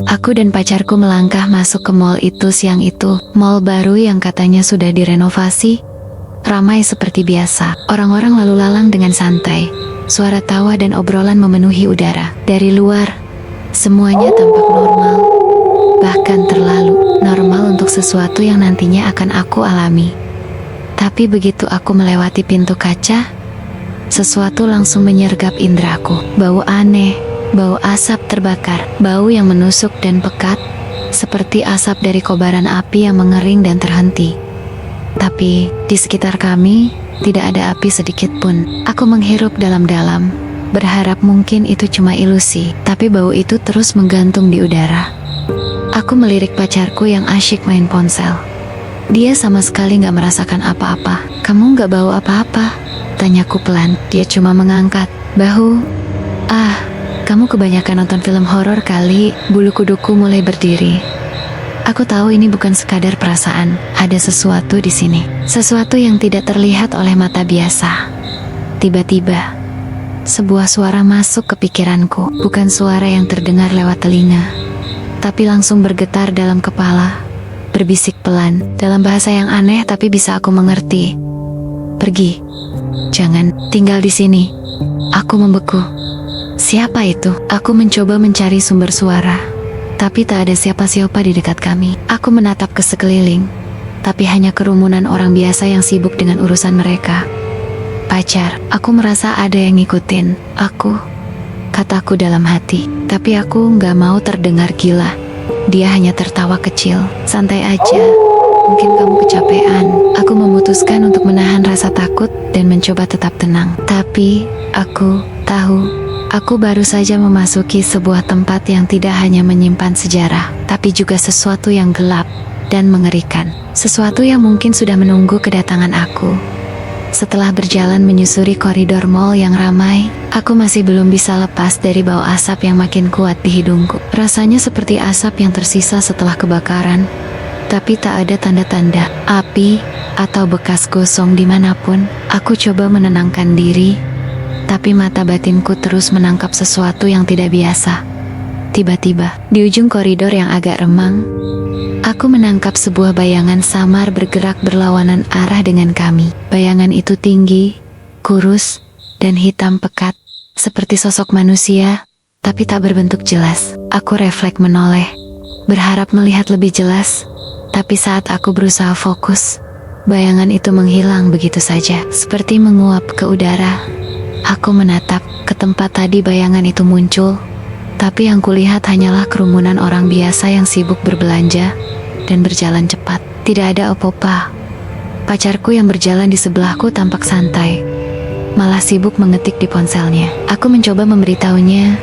Aku dan pacarku melangkah masuk ke mall itu siang itu. Mall baru yang katanya sudah direnovasi. Ramai seperti biasa. Orang-orang lalu lalang dengan santai. Suara tawa dan obrolan memenuhi udara. Dari luar, semuanya tampak normal. Bahkan terlalu normal untuk sesuatu yang nantinya akan aku alami. Tapi begitu aku melewati pintu kaca, sesuatu langsung menyergap indraku. Bau aneh, bau asap terbakar, bau yang menusuk dan pekat, seperti asap dari kobaran api yang mengering dan terhenti. Tapi di sekitar kami, tidak ada api sedikit pun. Aku menghirup dalam-dalam, berharap mungkin itu cuma ilusi, tapi bau itu terus menggantung di udara. Aku melirik pacarku yang asyik main ponsel. Dia sama sekali gak merasakan apa-apa. Kamu gak bau apa-apa? Tanyaku pelan. Dia cuma mengangkat bahu. Kamu kebanyakan nonton film horor kali. Bulu kuduku mulai berdiri. Aku tahu ini bukan sekadar perasaan. Ada sesuatu di sini. Sesuatu yang tidak terlihat oleh mata biasa. Tiba-tiba, sebuah suara masuk ke pikiranku. Bukan suara yang terdengar lewat telinga, tapi langsung bergetar dalam kepala. Berbisik pelan, dalam bahasa yang aneh tapi bisa aku mengerti. Pergi. Jangan tinggal di sini. Aku membeku. Siapa itu? Aku mencoba mencari sumber suara, tapi tak ada siapa-siapa di dekat kami. Aku menatap ke sekeliling, tapi hanya kerumunan orang biasa yang sibuk dengan urusan mereka. Pacar, aku merasa ada yang ngikutin aku, kataku dalam hati. Tapi aku gak mau terdengar gila. Dia hanya tertawa kecil. Santai aja, mungkin kamu kecapean. Aku memutuskan untuk menahan rasa takut dan mencoba tetap tenang. Tapi aku tahu, aku baru saja memasuki sebuah tempat yang tidak hanya menyimpan sejarah, tapi juga sesuatu yang gelap dan mengerikan. Sesuatu yang mungkin sudah menunggu kedatangan aku. Setelah berjalan menyusuri koridor mall yang ramai, aku masih belum bisa lepas dari bau asap yang makin kuat di hidungku. Rasanya seperti asap yang tersisa setelah kebakaran, tapi tak ada tanda-tanda api atau bekas gosong dimanapun. Aku coba menenangkan diri, tapi mata batinku terus menangkap sesuatu yang tidak biasa. Tiba-tiba, di ujung koridor yang agak remang, aku menangkap sebuah bayangan samar bergerak berlawanan arah dengan kami. Bayangan itu tinggi, kurus, dan hitam pekat, seperti sosok manusia, tapi tak berbentuk jelas. Aku refleks menoleh, berharap melihat lebih jelas, tapi saat aku berusaha fokus, bayangan itu menghilang begitu saja, seperti menguap ke udara. Aku menatap ke tempat tadi bayangan itu muncul, tapi yang kulihat hanyalah kerumunan orang biasa yang sibuk berbelanja dan berjalan cepat. Tidak ada apa-apa. Pacarku yang berjalan di sebelahku tampak santai, malah sibuk mengetik di ponselnya. Aku mencoba memberitahunya,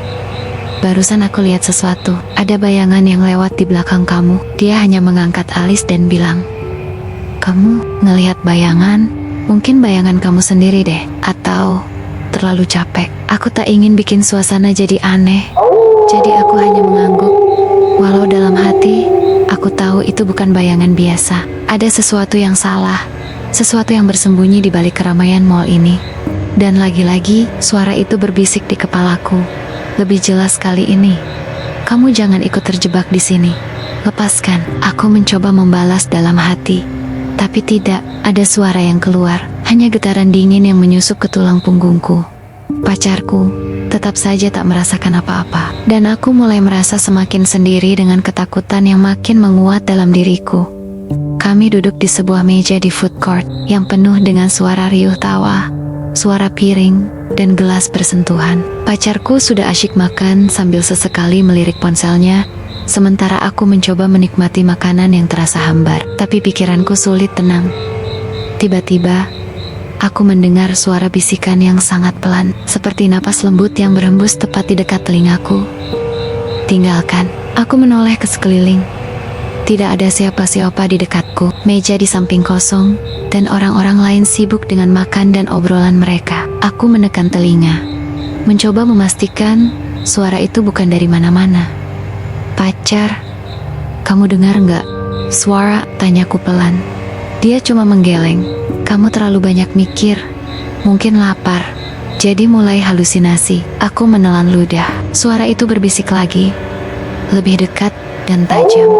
barusan aku lihat sesuatu. Ada bayangan yang lewat di belakang kamu. Dia hanya mengangkat alis dan bilang, kamu ngelihat bayangan? Mungkin bayangan kamu sendiri deh. Atau terlalu capek. Aku tak ingin bikin suasana jadi aneh, jadi aku hanya mengangguk. Walau dalam hati, aku tahu itu bukan bayangan biasa. Ada sesuatu yang salah, sesuatu yang bersembunyi di balik keramaian mall ini. Dan lagi-lagi, suara itu berbisik di kepalaku. Lebih jelas kali ini, kamu jangan ikut terjebak di sini. Lepaskan. Aku mencoba membalas dalam hati, tapi tidak ada suara yang keluar. Hanya getaran dingin yang menyusup ke tulang punggungku. Pacarku tetap saja tak merasakan apa-apa, dan aku mulai merasa semakin sendiri dengan ketakutan yang makin menguat dalam diriku. Kami duduk di sebuah meja di food court yang penuh dengan suara riuh tawa, suara piring, dan gelas bersentuhan. Pacarku sudah asyik makan sambil sesekali melirik ponselnya, sementara aku mencoba menikmati makanan yang terasa hambar. Tapi pikiranku sulit tenang. Tiba-tiba, aku mendengar suara bisikan yang sangat pelan, seperti napas lembut yang berhembus tepat di dekat telingaku. Tinggalkan. Aku menoleh ke sekeliling. Tidak ada siapa-siapa di dekatku. Meja di samping kosong, dan orang-orang lain sibuk dengan makan dan obrolan mereka. Aku menekan telinga, mencoba memastikan suara itu bukan dari mana-mana. Pacar, kamu dengar nggak? Suara, tanyaku pelan. Dia cuma menggeleng. Kamu terlalu banyak mikir, mungkin lapar, jadi mulai halusinasi. Aku menelan ludah. Suara itu berbisik lagi. lebih dekat dan tajam.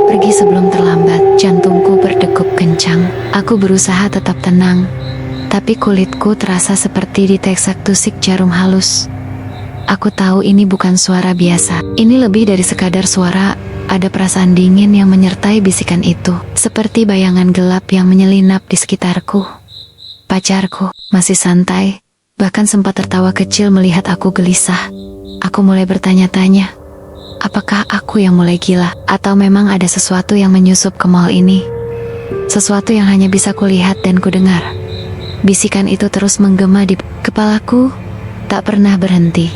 Pergi sebelum terlambat. Jantungku berdegup kencang. Aku berusaha tetap tenang, tapi kulitku terasa seperti diteksak-tusik jarum halus. Aku tahu ini bukan suara biasa. Ini lebih dari sekadar suara. Ada perasaan dingin yang menyertai bisikan itu, seperti bayangan gelap yang menyelinap di sekitarku. Pacarku masih santai, bahkan sempat tertawa kecil melihat aku gelisah. Aku mulai bertanya-tanya, apakah aku yang mulai gila, atau memang ada sesuatu yang menyusup ke mall ini? Sesuatu yang hanya bisa kulihat dan kudengar. Bisikan itu terus menggema di kepalaku, tak pernah berhenti.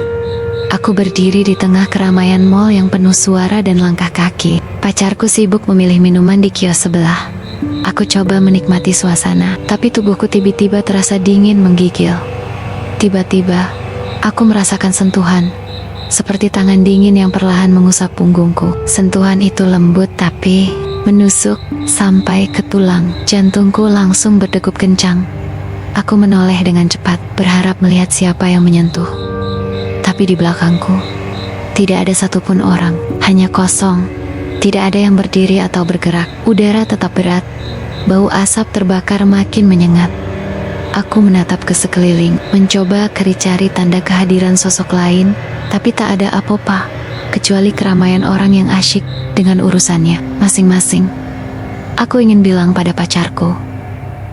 Aku berdiri di tengah keramaian mall yang penuh suara dan langkah kaki. Pacarku sibuk memilih minuman di kios sebelah. Aku coba menikmati suasana, tapi tubuhku tiba-tiba terasa dingin menggigil. Tiba-tiba, aku merasakan sentuhan, seperti tangan dingin yang perlahan mengusap punggungku. Sentuhan itu lembut tapi menusuk sampai ke tulang. Jantungku langsung berdegup kencang. Aku menoleh dengan cepat, berharap melihat siapa yang menyentuh. Tapi di belakangku, tidak ada satupun orang, hanya kosong. Tidak ada yang berdiri atau bergerak. Udara tetap berat, bau asap terbakar makin menyengat. Aku menatap ke sekeliling, mencoba cari tanda kehadiran sosok lain, tapi tak ada apa-apa, kecuali keramaian orang yang asyik dengan urusannya masing-masing. Aku ingin bilang pada pacarku,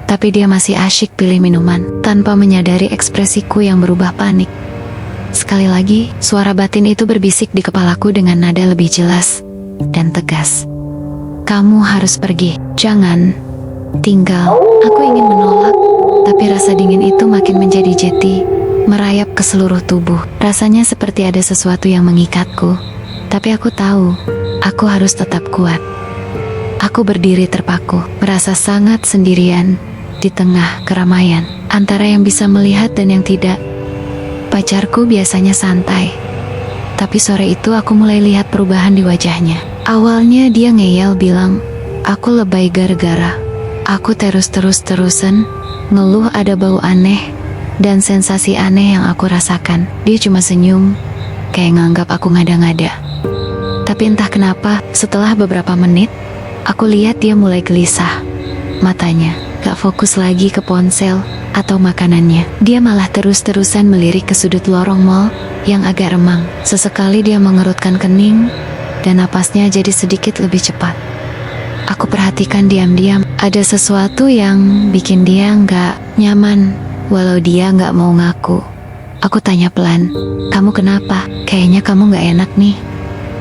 tapi dia masih asyik pilih minuman, tanpa menyadari ekspresiku yang berubah panik. Sekali lagi, suara batin itu berbisik di kepalaku dengan nada lebih jelas dan tegas. Kamu harus pergi, jangan tinggal. Aku ingin menolak, tapi rasa dingin itu makin menjadi jeti, merayap ke seluruh tubuh. Rasanya seperti ada sesuatu yang mengikatku, tapi aku tahu, aku harus tetap kuat. Aku berdiri terpaku, merasa sangat sendirian di tengah keramaian, antara yang bisa melihat dan yang tidak. Pacarku biasanya santai, tapi sore itu aku mulai lihat perubahan di wajahnya. Awalnya dia ngeyel bilang, aku lebay gara-gara aku terus-terusan ngeluh ada bau aneh dan sensasi aneh yang aku rasakan. Dia cuma senyum, kayak nganggap aku ngada-ngada. Tapi entah kenapa, setelah beberapa menit, aku lihat dia mulai gelisah. Matanya gak fokus lagi ke ponsel atau makanannya. Dia malah terus-terusan melirik ke sudut lorong mall yang agak remang. Sesekali dia mengerutkan kening dan napasnya jadi sedikit lebih cepat. Aku perhatikan diam-diam, ada sesuatu yang bikin dia gak nyaman, walau dia gak mau ngaku. Aku tanya pelan, kamu kenapa? Kayaknya kamu gak enak nih.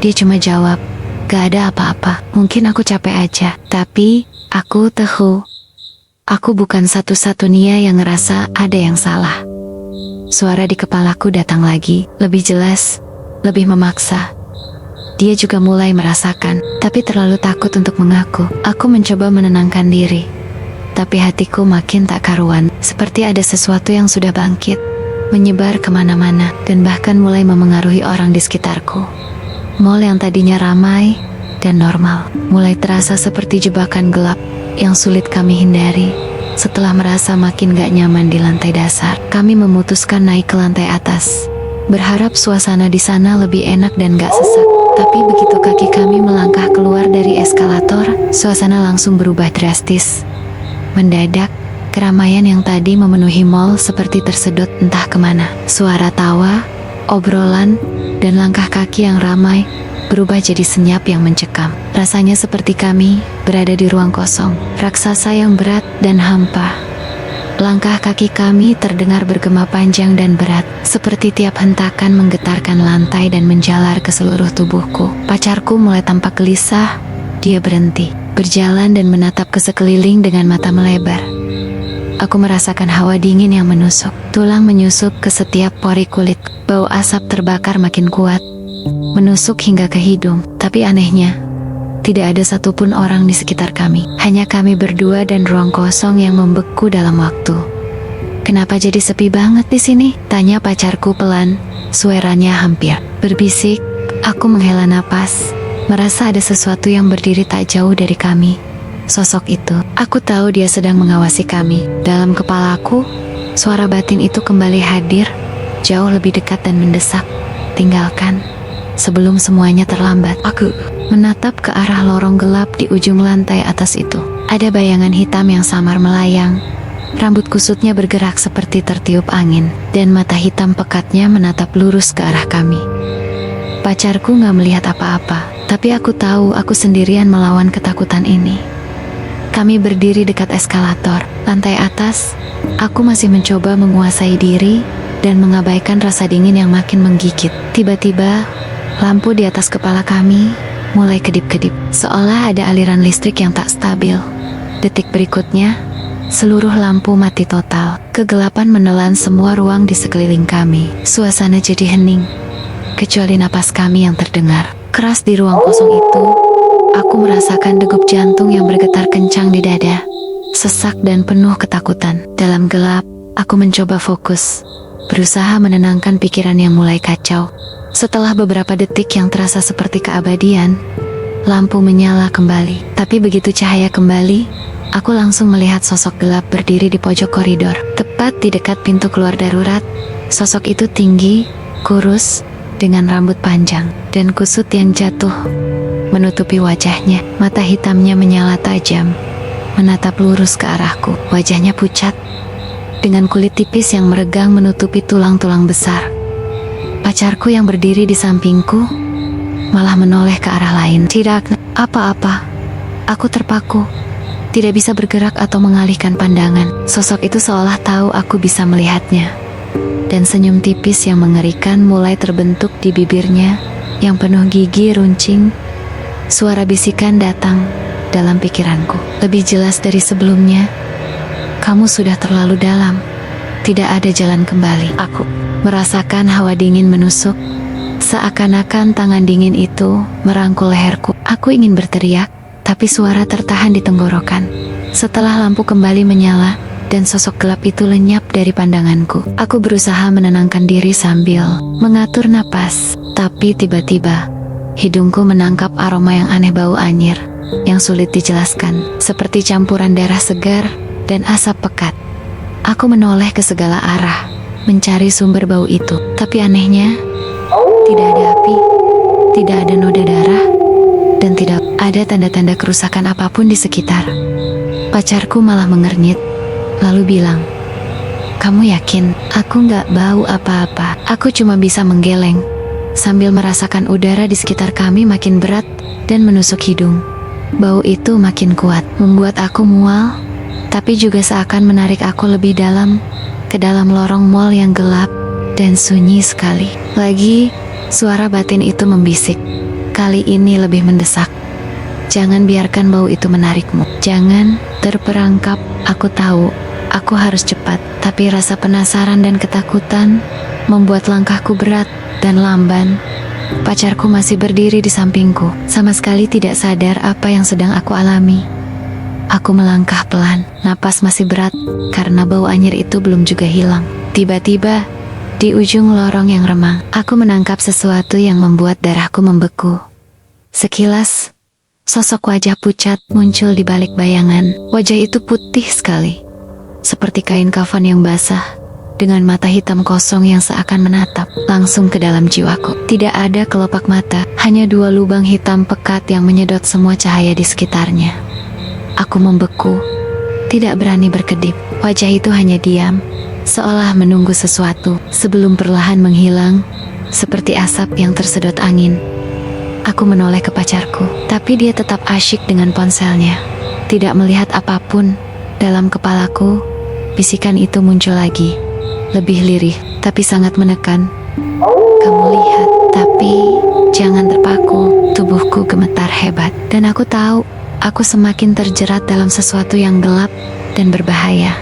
Dia cuma jawab, gak ada apa-apa, mungkin aku capek aja. Tapi aku tahu, aku bukan satu-satunya yang ngerasa ada yang salah. Suara di kepalaku datang lagi, lebih jelas, lebih memaksa. Dia juga mulai merasakan, tapi terlalu takut untuk mengaku. Aku mencoba menenangkan diri, tapi hatiku makin tak karuan, seperti ada sesuatu yang sudah bangkit, menyebar kemana-mana, dan bahkan mulai memengaruhi orang di sekitarku. Mall yang tadinya ramai dan normal, mulai terasa seperti jebakan gelap yang sulit kami hindari. Setelah merasa makin gak nyaman di lantai dasar, kami memutuskan naik ke lantai atas, berharap suasana di sana lebih enak dan gak sesak. Tapi begitu kaki kami melangkah keluar dari eskalator, suasana langsung berubah drastis. Mendadak, keramaian yang tadi memenuhi mall seperti tersedot entah kemana. Suara tawa, obrolan, dan langkah kaki yang ramai berubah jadi senyap yang mencekam. Rasanya seperti kami berada di ruang kosong, raksasa yang berat dan hampa. Langkah kaki kami terdengar bergema panjang dan berat, seperti tiap hentakan menggetarkan lantai dan menjalar ke seluruh tubuhku. Pacarku mulai tampak gelisah. Dia berhenti, berjalan dan menatap ke sekeliling dengan mata melebar. Aku merasakan hawa dingin yang menusuk, tulang menyusup ke setiap pori kulit. Bau asap terbakar makin kuat, menusuk hingga ke hidung. Tapi anehnya, tidak ada satupun orang di sekitar kami. Hanya kami berdua dan ruang kosong yang membeku dalam waktu. Kenapa jadi sepi banget di sini? Tanya pacarku pelan, suaranya hampir berbisik. Aku menghela napas, merasa ada sesuatu yang berdiri tak jauh dari kami. Sosok itu, aku tahu dia sedang mengawasi kami. Dalam kepalaku, suara batin itu kembali hadir, jauh lebih dekat dan mendesak. Tinggalkan, sebelum semuanya terlambat. Aku menatap ke arah lorong gelap di ujung lantai atas itu. Ada bayangan hitam yang samar melayang. Rambut kusutnya bergerak seperti tertiup angin, dan mata hitam pekatnya menatap lurus ke arah kami. Pacarku gak melihat apa-apa, tapi aku tahu aku sendirian melawan ketakutan ini. Kami berdiri dekat eskalator, lantai atas. Aku masih mencoba menguasai diri dan mengabaikan rasa dingin yang makin menggigit. Tiba-tiba, lampu di atas kepala kami mulai kedip-kedip, seolah ada aliran listrik yang tak stabil. Detik berikutnya, seluruh lampu mati total. Kegelapan menelan semua ruang di sekeliling kami. Suasana jadi hening, kecuali napas kami yang terdengar keras di ruang kosong itu. Aku merasakan degup jantung yang bergetar kencang di dada, sesak dan penuh ketakutan. Dalam gelap, aku mencoba fokus, berusaha menenangkan pikiran yang mulai kacau. Setelah beberapa detik yang terasa seperti keabadian, lampu menyala kembali. Tapi begitu cahaya kembali, aku langsung melihat sosok gelap berdiri di pojok koridor, tepat di dekat pintu keluar darurat. Sosok itu tinggi, kurus, dengan rambut panjang dan kusut yang jatuh menutupi wajahnya. Mata hitamnya menyala tajam, menatap lurus ke arahku. Wajahnya pucat, dengan kulit tipis yang meregang menutupi tulang-tulang besar. Pacarku yang berdiri di sampingku malah menoleh ke arah lain. Tidak apa-apa, aku terpaku. Tidak bisa bergerak atau mengalihkan pandangan. Sosok itu seolah tahu aku bisa melihatnya. Dan senyum tipis yang mengerikan mulai terbentuk di bibirnya yang penuh gigi runcing. Suara bisikan datang dalam pikiranku, lebih jelas dari sebelumnya. Kamu sudah terlalu dalam. Tidak ada jalan kembali. Aku merasakan hawa dingin menusuk. Seakan-akan tangan dingin itu merangkul leherku. Aku ingin berteriak, tapi suara tertahan di tenggorokan. Setelah lampu kembali menyala dan sosok gelap itu lenyap dari pandanganku, aku berusaha menenangkan diri sambil mengatur napas. Tapi tiba-tiba, hidungku menangkap aroma yang aneh, bau anyir yang sulit dijelaskan, seperti campuran darah segar dan asap pekat. Aku menoleh ke segala arah, mencari sumber bau itu. Tapi anehnya, tidak ada api, tidak ada noda darah, dan tidak ada tanda-tanda kerusakan apapun di sekitar. Pacarku malah mengernyit, lalu bilang, "Kamu yakin aku nggak bau apa-apa?" Aku cuma bisa menggeleng, sambil merasakan udara di sekitar kami makin berat dan menusuk hidung. Bau itu makin kuat, membuat aku mual, tapi juga seakan menarik aku lebih dalam, ke dalam lorong mal yang gelap dan sunyi sekali. Lagi, suara batin itu membisik, kali ini lebih mendesak. Jangan biarkan bau itu menarikmu. Jangan terperangkap. Aku tahu, aku harus cepat. Tapi rasa penasaran dan ketakutan membuat langkahku berat dan lamban. Pacarku masih berdiri di sampingku, sama sekali tidak sadar apa yang sedang aku alami. Aku melangkah pelan, napas masih berat karena bau anyir itu belum juga hilang. Tiba-tiba, di ujung lorong yang remang, aku menangkap sesuatu yang membuat darahku membeku. Sekilas, sosok wajah pucat muncul di balik bayangan. Wajah itu putih sekali, seperti kain kafan yang basah, dengan mata hitam kosong yang seakan menatap langsung ke dalam jiwaku. Tidak ada kelopak mata, hanya dua lubang hitam pekat yang menyedot semua cahaya di sekitarnya. Aku membeku, tidak berani berkedip. Wajah itu hanya diam, seolah menunggu sesuatu, sebelum perlahan menghilang, seperti asap yang tersedot angin. Aku menoleh ke pacarku, tapi dia tetap asyik dengan ponselnya, tidak melihat apapun. Dalam kepalaku, bisikan itu muncul lagi, lebih lirih, tapi sangat menekan. Kamu lihat, tapi jangan terpaku. Tubuhku gemetar hebat, dan aku tahu aku semakin terjerat dalam sesuatu yang gelap dan berbahaya.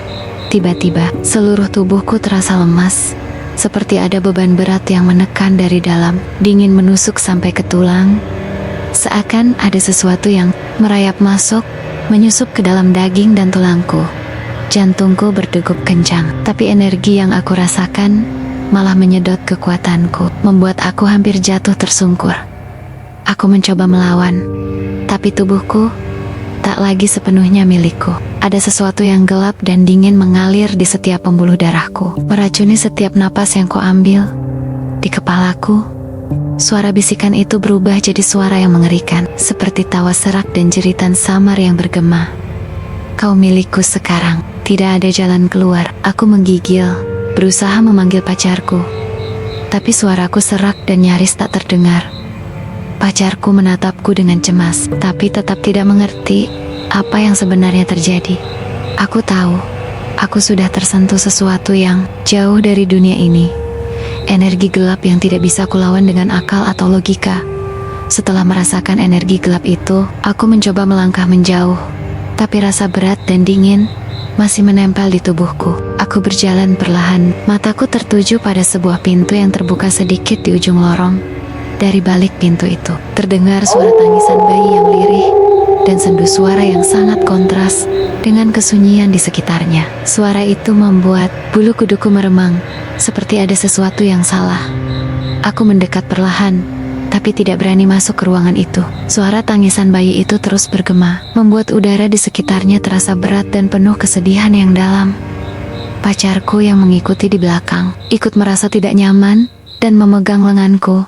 Tiba-tiba, seluruh tubuhku terasa lemas, seperti ada beban berat yang menekan dari dalam. Dingin menusuk sampai ke tulang, seakan ada sesuatu yang merayap masuk, menyusup ke dalam daging dan tulangku. Jantungku berdegup kencang, tapi energi yang aku rasakan malah menyedot kekuatanku, membuat aku hampir jatuh tersungkur. Aku mencoba melawan, tapi tubuhku tak lagi sepenuhnya milikku. Ada sesuatu yang gelap dan dingin mengalir di setiap pembuluh darahku, meracuni setiap napas yang kuambil. Di kepalaku, Suara bisikan itu berubah jadi suara yang mengerikan, seperti tawa serak dan jeritan samar yang bergema. Kau milikku sekarang, tidak ada jalan keluar. Aku menggigil, berusaha memanggil pacarku. Tapi suaraku serak dan nyaris tak terdengar. Pacarku menatapku dengan cemas, tapi tetap tidak mengerti apa yang sebenarnya terjadi. Aku tahu, aku sudah tersentuh sesuatu yang jauh dari dunia ini. Energi gelap yang tidak bisa kulawan dengan akal atau logika. Setelah merasakan energi gelap itu, aku mencoba melangkah menjauh. Tapi rasa berat dan dingin masih menempel di tubuhku. Aku berjalan perlahan, mataku tertuju pada sebuah pintu yang terbuka sedikit di ujung lorong. Dari balik pintu itu, terdengar suara tangisan bayi yang lirih dan sendu suara yang sangat kontras dengan kesunyian di sekitarnya. Suara itu membuat bulu kuduku meremang, seperti ada sesuatu yang salah. Aku mendekat perlahan, tapi tidak berani masuk ke ruangan itu. Suara tangisan bayi itu terus bergema, membuat udara di sekitarnya terasa berat dan penuh kesedihan yang dalam. Pacarku yang mengikuti di belakang, ikut merasa tidak nyaman dan memegang lenganku.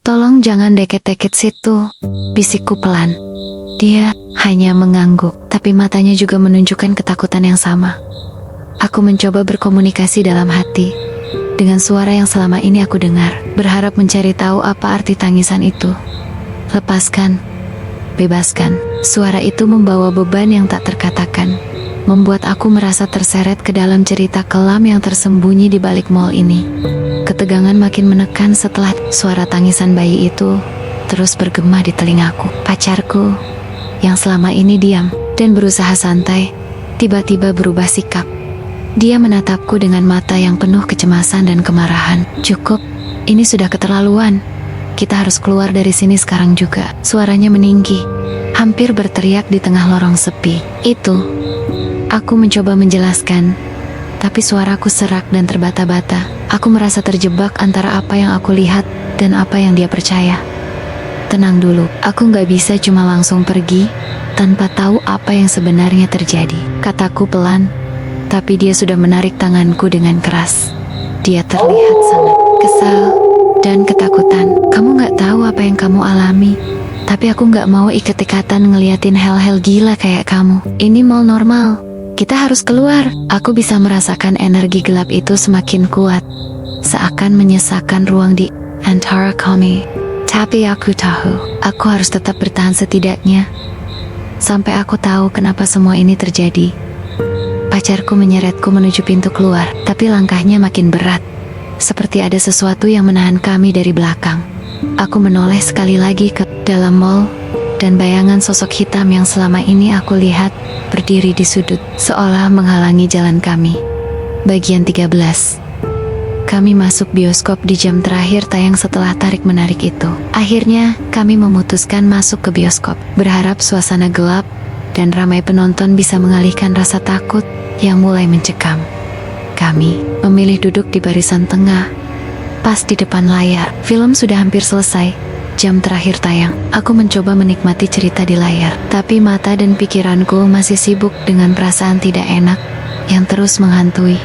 "Tolong jangan deket-deket situ," bisikku pelan. Dia hanya mengangguk, tapi matanya juga menunjukkan ketakutan yang sama. Aku mencoba berkomunikasi dalam hati, dengan suara yang selama ini aku dengar, berharap mencari tahu apa arti tangisan itu. "Lepaskan, bebaskan." Suara itu membawa beban yang tak terkatakan, membuat aku merasa terseret ke dalam cerita kelam yang tersembunyi di balik mall ini. Ketegangan makin menekan setelah suara tangisan bayi itu terus bergema di telingaku. Pacarku, yang selama ini diam dan berusaha santai, tiba-tiba berubah sikap. Dia menatapku dengan mata yang penuh kecemasan dan kemarahan. "Cukup, ini sudah keterlaluan. Kita harus keluar dari sini sekarang juga." Suaranya meninggi, hampir berteriak di tengah lorong sepi. "Itu..." Aku mencoba menjelaskan, tapi suaraku serak dan terbata-bata. Aku merasa terjebak antara apa yang aku lihat dan apa yang dia percaya. "Tenang dulu, aku gak bisa cuma langsung pergi tanpa tahu apa yang sebenarnya terjadi," kataku pelan, tapi dia sudah menarik tanganku dengan keras. Dia terlihat sangat kesal dan ketakutan. "Kamu gak tahu apa yang kamu alami, tapi aku gak mau ikat-ikatan ngeliatin hal-hal gila kayak kamu. Ini mall normal. Kita harus keluar." Aku bisa merasakan energi gelap itu semakin kuat, seakan menyesakan ruang di antara kami. Tapi aku tahu, aku harus tetap bertahan setidaknya, sampai aku tahu kenapa semua ini terjadi. Pacarku menyeretku menuju pintu keluar, tapi langkahnya makin berat, seperti ada sesuatu yang menahan kami dari belakang. Aku menoleh sekali lagi ke dalam mall, dan bayangan sosok hitam yang selama ini aku lihat berdiri di sudut, seolah menghalangi jalan kami. Bagian 13. Kami masuk bioskop di jam terakhir tayang setelah tarik-menarik itu. Akhirnya, kami memutuskan masuk ke bioskop, berharap suasana gelap dan ramai penonton bisa mengalihkan rasa takut yang mulai mencekam. Kami memilih duduk di barisan tengah, pas di depan layar. Film sudah hampir selesai. Jam terakhir tayang, aku mencoba menikmati cerita di layar, tapi mata dan pikiranku masih sibuk dengan perasaan tidak enak yang terus menghantui.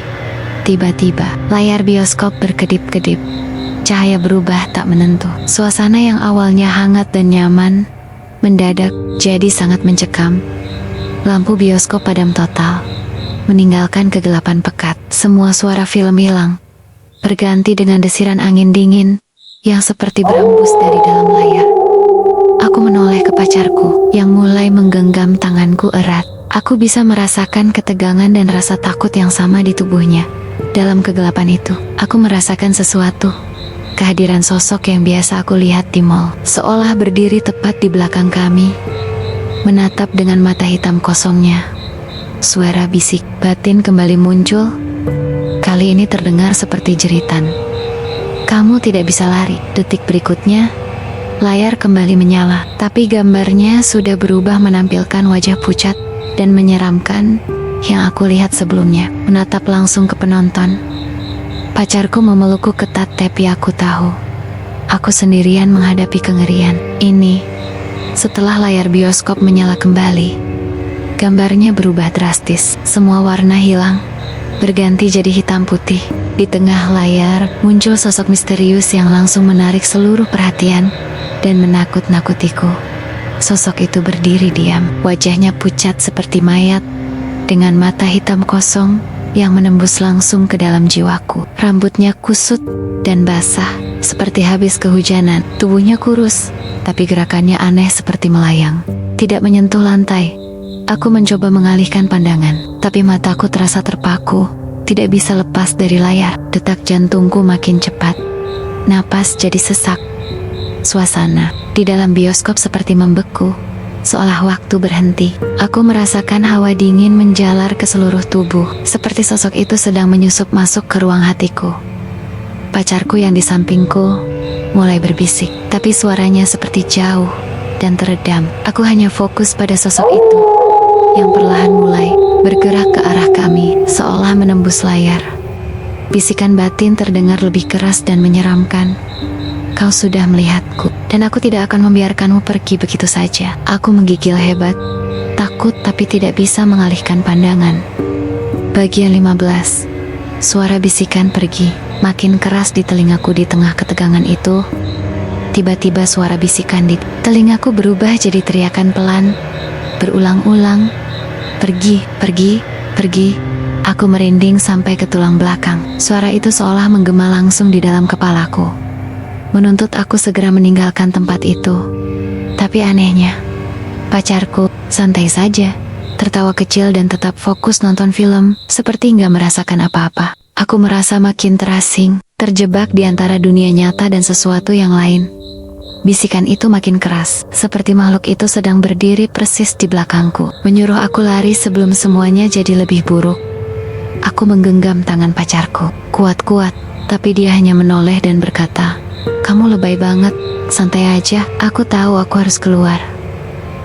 Tiba-tiba, layar bioskop berkedip-kedip. Cahaya berubah tak menentu. Suasana yang awalnya hangat dan nyaman, mendadak jadi sangat mencekam. Lampu bioskop padam total, meninggalkan kegelapan pekat. Semua suara film hilang, berganti dengan desiran angin dingin yang seperti berembus dari dalam layar. Aku menoleh ke pacarku yang mulai menggenggam tanganku erat. Aku bisa merasakan ketegangan dan rasa takut yang sama di tubuhnya. Dalam kegelapan itu, aku merasakan sesuatu. Kehadiran sosok yang biasa aku lihat di mall, seolah berdiri tepat di belakang kami, menatap dengan mata hitam kosongnya. Suara bisik batin kembali muncul. Kali ini terdengar seperti jeritan. "Kamu tidak bisa lari." Detik berikutnya, layar kembali menyala, tapi gambarnya sudah berubah menampilkan wajah pucat dan menyeramkan yang aku lihat sebelumnya, menatap langsung ke penonton. Pacarku memelukku ketat, tapi aku tahu, aku sendirian menghadapi kengerian ini. Setelah layar bioskop menyala kembali, gambarnya berubah drastis. Semua warna hilang, berganti jadi hitam putih. Di tengah layar muncul sosok misterius yang langsung menarik seluruh perhatian dan menakut-nakutiku. Sosok itu berdiri diam, wajahnya pucat seperti mayat, dengan mata hitam kosong yang menembus langsung ke dalam jiwaku. Rambutnya kusut dan basah, seperti habis kehujanan. Tubuhnya kurus, tapi gerakannya aneh seperti melayang. Tidak menyentuh lantai. Aku mencoba mengalihkan pandangan, tapi mataku terasa terpaku, tidak bisa lepas dari layar. Detak jantungku makin cepat, napas jadi sesak. Suasana di dalam bioskop seperti membeku, seolah waktu berhenti. Aku merasakan hawa dingin menjalar ke seluruh tubuh, seperti sosok itu sedang menyusup masuk ke ruang hatiku. Pacarku yang di sampingku mulai berbisik, tapi suaranya seperti jauh dan teredam. Aku hanya fokus pada sosok itu yang perlahan mulai bergerak ke arah kami, seolah menembus layar. Bisikan batin terdengar lebih keras dan menyeramkan. Kau sudah melihatku, dan aku tidak akan membiarkanmu pergi begitu saja. Aku menggigil hebat, takut tapi tidak bisa mengalihkan pandangan. Bagian 15. Suara bisikan pergi, makin keras di telingaku. Di tengah ketegangan itu, tiba-tiba suara bisikan di telingaku berubah jadi teriakan pelan, berulang-ulang. Pergi, pergi, pergi. Aku merinding sampai ke tulang belakang. Suara itu seolah menggema langsung di dalam kepalaku, menuntut aku segera meninggalkan tempat itu. Tapi anehnya, pacarku santai saja, tertawa kecil dan tetap fokus nonton film, seperti nggak merasakan apa-apa. Aku merasa makin terasing, terjebak di antara dunia nyata dan sesuatu yang lain. Bisikan itu makin keras, seperti makhluk itu sedang berdiri persis di belakangku, menyuruh aku lari sebelum semuanya jadi lebih buruk. Aku menggenggam tangan pacarku, kuat-kuat, tapi dia hanya menoleh dan berkata, "Kamu lebay banget, santai aja, aku tahu aku harus keluar."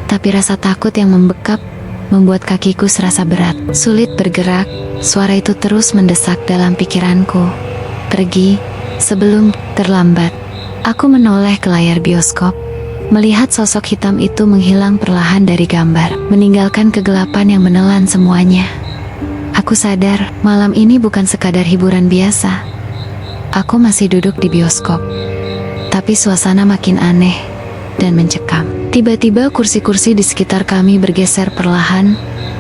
Tapi rasa takut yang membekap membuat kakiku serasa berat, sulit bergerak. Suara itu terus mendesak dalam pikiranku, "Pergi, sebelum terlambat." Aku menoleh ke layar bioskop, melihat sosok hitam itu menghilang perlahan dari gambar, meninggalkan kegelapan yang menelan semuanya. Aku sadar, malam ini bukan sekadar hiburan biasa. Aku masih duduk di bioskop, tapi suasana makin aneh dan mencekam. Tiba-tiba kursi-kursi di sekitar kami bergeser perlahan,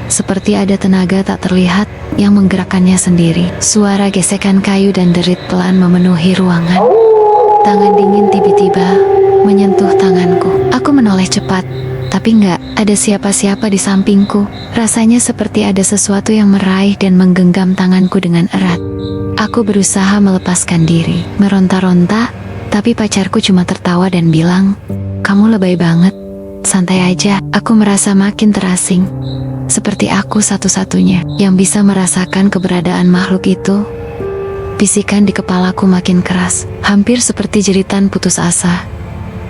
seperti ada tenaga tak terlihat yang menggerakkannya sendiri. Suara gesekan kayu dan derit pelan memenuhi ruangan. Tangan dingin tiba-tiba menyentuh tanganku. Aku menoleh cepat, tapi enggak ada siapa-siapa di sampingku. Rasanya seperti ada sesuatu yang meraih dan menggenggam tanganku dengan erat. Aku berusaha melepaskan diri, meronta-ronta, tapi pacarku cuma tertawa dan bilang, "Kamu lebay banget, santai aja." Aku merasa makin terasing, seperti aku satu-satunya yang bisa merasakan keberadaan makhluk itu. Bisikan di kepalaku makin keras, hampir seperti jeritan putus asa.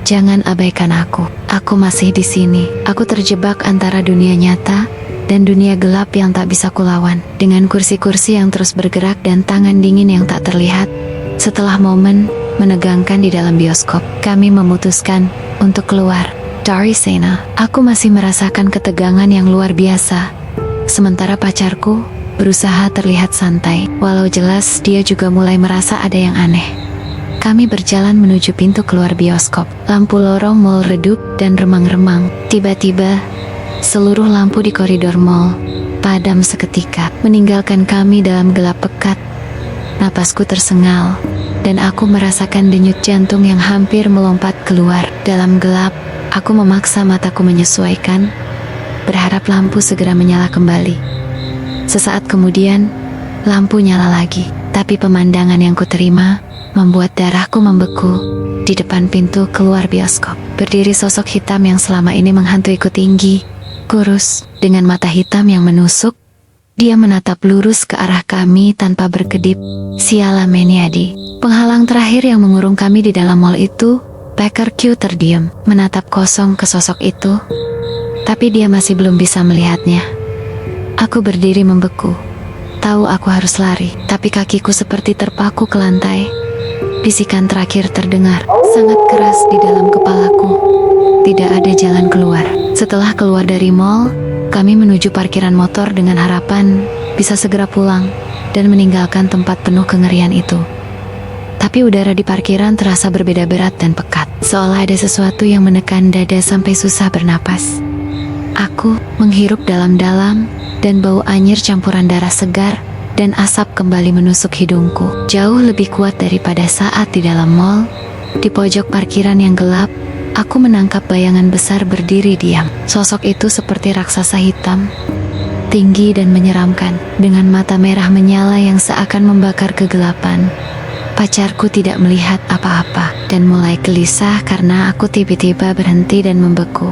"Jangan abaikan aku masih di sini." Aku terjebak antara dunia nyata dan dunia gelap yang tak bisa kulawan. Dengan kursi-kursi yang terus bergerak dan tangan dingin yang tak terlihat, setelah momen menegangkan di dalam bioskop, kami memutuskan untuk keluar dari sana. Aku masih merasakan ketegangan yang luar biasa, sementara pacarku berusaha terlihat santai, walau jelas dia juga mulai merasa ada yang aneh. Kami berjalan menuju pintu keluar bioskop. Lampu lorong mal redup dan remang-remang. Tiba-tiba, seluruh lampu di koridor mal padam seketika, meninggalkan kami dalam gelap pekat. Napasku tersengal, dan aku merasakan denyut jantung yang hampir melompat keluar. Dalam gelap, aku memaksa mataku menyesuaikan, berharap lampu segera menyala kembali. Sesaat kemudian, lampu nyala lagi, tapi pemandangan yang kuterima membuat darahku membeku. Di depan pintu keluar bioskop, berdiri sosok hitam yang selama ini menghantuiku tinggi, kurus, dengan mata hitam yang menusuk. Dia menatap lurus ke arah kami tanpa berkedip. Sialah Meniadi, penghalang terakhir yang mengurung kami di dalam mal itu. Packer Q terdiam, menatap kosong ke sosok itu, tapi dia masih belum bisa melihatnya. Aku berdiri membeku, tahu aku harus lari, tapi kakiku seperti terpaku ke lantai. Bisikan terakhir terdengar, sangat keras di dalam kepalaku. Tidak ada jalan keluar. Setelah keluar dari mall, kami menuju parkiran motor dengan harapan bisa segera pulang. dan meninggalkan tempat penuh kengerian itu. Tapi udara di parkiran terasa berbeda berat dan pekat, seolah ada sesuatu yang menekan dada sampai susah bernapas. Aku menghirup dalam-dalam, dan bau anyir campuran darah segar dan asap kembali menusuk hidungku. Jauh lebih kuat daripada saat di dalam mall. Di pojok parkiran yang gelap, aku menangkap bayangan besar berdiri diam. Sosok itu seperti raksasa hitam, tinggi dan menyeramkan, dengan mata merah menyala yang seakan membakar kegelapan. Pacarku tidak melihat apa-apa dan mulai gelisah karena aku tiba-tiba berhenti dan membeku.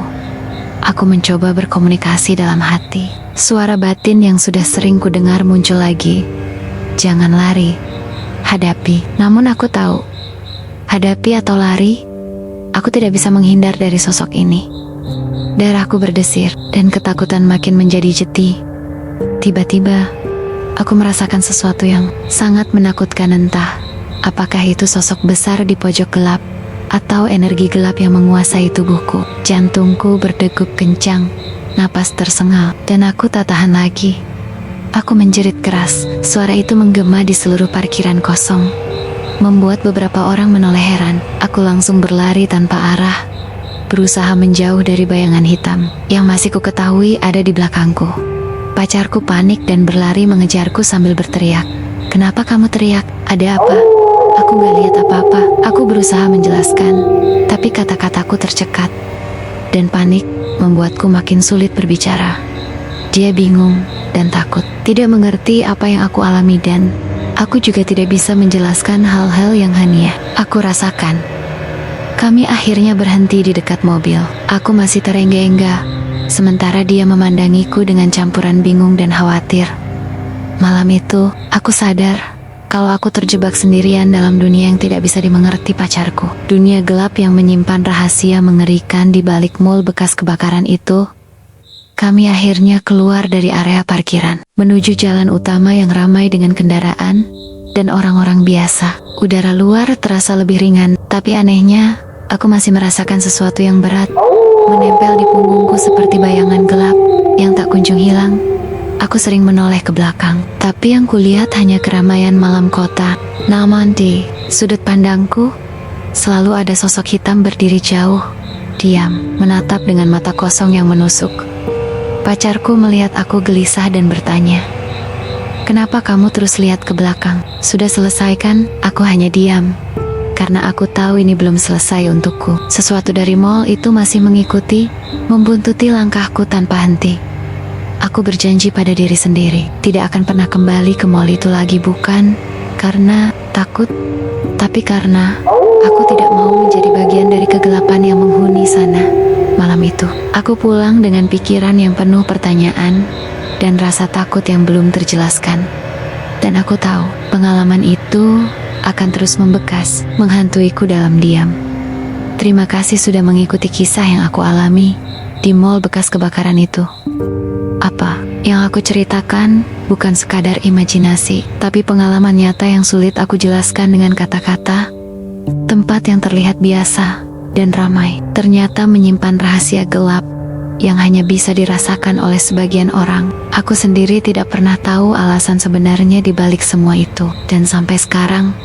Aku mencoba berkomunikasi dalam hati. Suara batin yang sudah sering ku dengar muncul lagi. Jangan lari, hadapi. Namun aku tahu, hadapi atau lari, aku tidak bisa menghindar dari sosok ini. Darahku berdesir dan ketakutan makin menjadi jeti. Tiba-tiba, aku merasakan sesuatu yang sangat menakutkan, entah apakah itu sosok besar di pojok gelap atau energi gelap yang menguasai tubuhku. Jantungku berdegup kencang, napas tersengal, dan aku tak tahan lagi. Aku menjerit keras. Suara itu menggema di seluruh parkiran kosong, membuat beberapa orang menoleh heran. Aku langsung berlari tanpa arah, berusaha menjauh dari bayangan hitam yang masih ku ketahui ada di belakangku. Pacarku panik dan berlari mengejarku sambil berteriak. "Kenapa kamu teriak? Ada apa?" Aku gak lihat apa-apa. Aku berusaha menjelaskan, tapi kata-kataku tercekat, dan panik membuatku makin sulit berbicara. Dia bingung dan takut, tidak mengerti apa yang aku alami, dan aku juga tidak bisa menjelaskan hal-hal yang hanya aku rasakan. Kami akhirnya berhenti di dekat mobil. Aku masih terengah-engah, sementara dia memandangiku dengan campuran bingung dan khawatir. Malam itu, aku sadar kalau aku terjebak sendirian dalam dunia yang tidak bisa dimengerti pacarku. Dunia gelap yang menyimpan rahasia mengerikan di balik mall bekas kebakaran itu. Kami akhirnya keluar dari area parkiran, menuju jalan utama yang ramai dengan kendaraan dan orang-orang biasa. Udara luar terasa lebih ringan, tapi anehnya, aku masih merasakan sesuatu yang berat menempel di punggungku seperti bayangan gelap yang tak kunjung hilang. Aku sering menoleh ke belakang, tapi yang kulihat hanya keramaian malam kota. Namun di sudut pandangku, selalu ada sosok hitam berdiri jauh, diam, menatap dengan mata kosong yang menusuk. Pacarku melihat aku gelisah dan bertanya, "Kenapa kamu terus lihat ke belakang? Sudah selesai kan?" Aku hanya diam, karena aku tahu ini belum selesai untukku. Sesuatu dari mall itu masih mengikuti, membuntuti langkahku tanpa henti. Aku berjanji pada diri sendiri, tidak akan pernah kembali ke mall itu lagi, bukan karena takut, tapi karena aku tidak mau menjadi bagian dari kegelapan yang menghuni sana. Malam itu, aku pulang dengan pikiran yang penuh pertanyaan dan rasa takut yang belum terjelaskan. Dan aku tahu, pengalaman itu akan terus membekas, menghantuiku dalam diam. Terima kasih sudah mengikuti kisah yang aku alami di mall bekas kebakaran itu. Apa yang aku ceritakan bukan sekadar imajinasi, tapi pengalaman nyata yang sulit aku jelaskan dengan kata-kata. Tempat yang terlihat biasa dan ramai ternyata menyimpan rahasia gelap yang hanya bisa dirasakan oleh sebagian orang. Aku sendiri tidak pernah tahu alasan sebenarnya di balik semua itu, dan sampai sekarang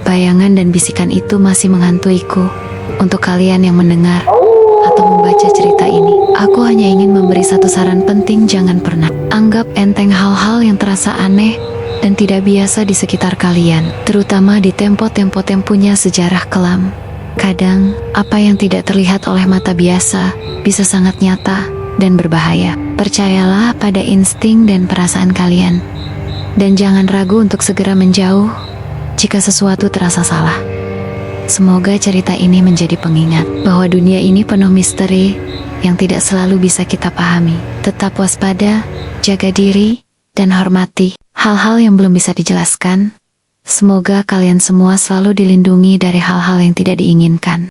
bayangan dan bisikan itu masih menghantuiku. Untuk kalian yang mendengar atau membaca cerita ini, aku hanya ingin memberi satu saran penting: jangan pernah anggap enteng hal-hal yang terasa aneh dan tidak biasa di sekitar kalian, terutama di tempo-tempo yang punya sejarah kelam. Kadang, apa yang tidak terlihat oleh mata biasa bisa sangat nyata dan berbahaya. Percayalah pada insting dan perasaan kalian, dan jangan ragu untuk segera menjauh jika sesuatu terasa salah. Semoga cerita ini menjadi pengingat bahwa dunia ini penuh misteri yang tidak selalu bisa kita pahami. Tetap waspada, jaga diri, dan hormati hal-hal yang belum bisa dijelaskan. Semoga kalian semua selalu dilindungi dari hal-hal yang tidak diinginkan.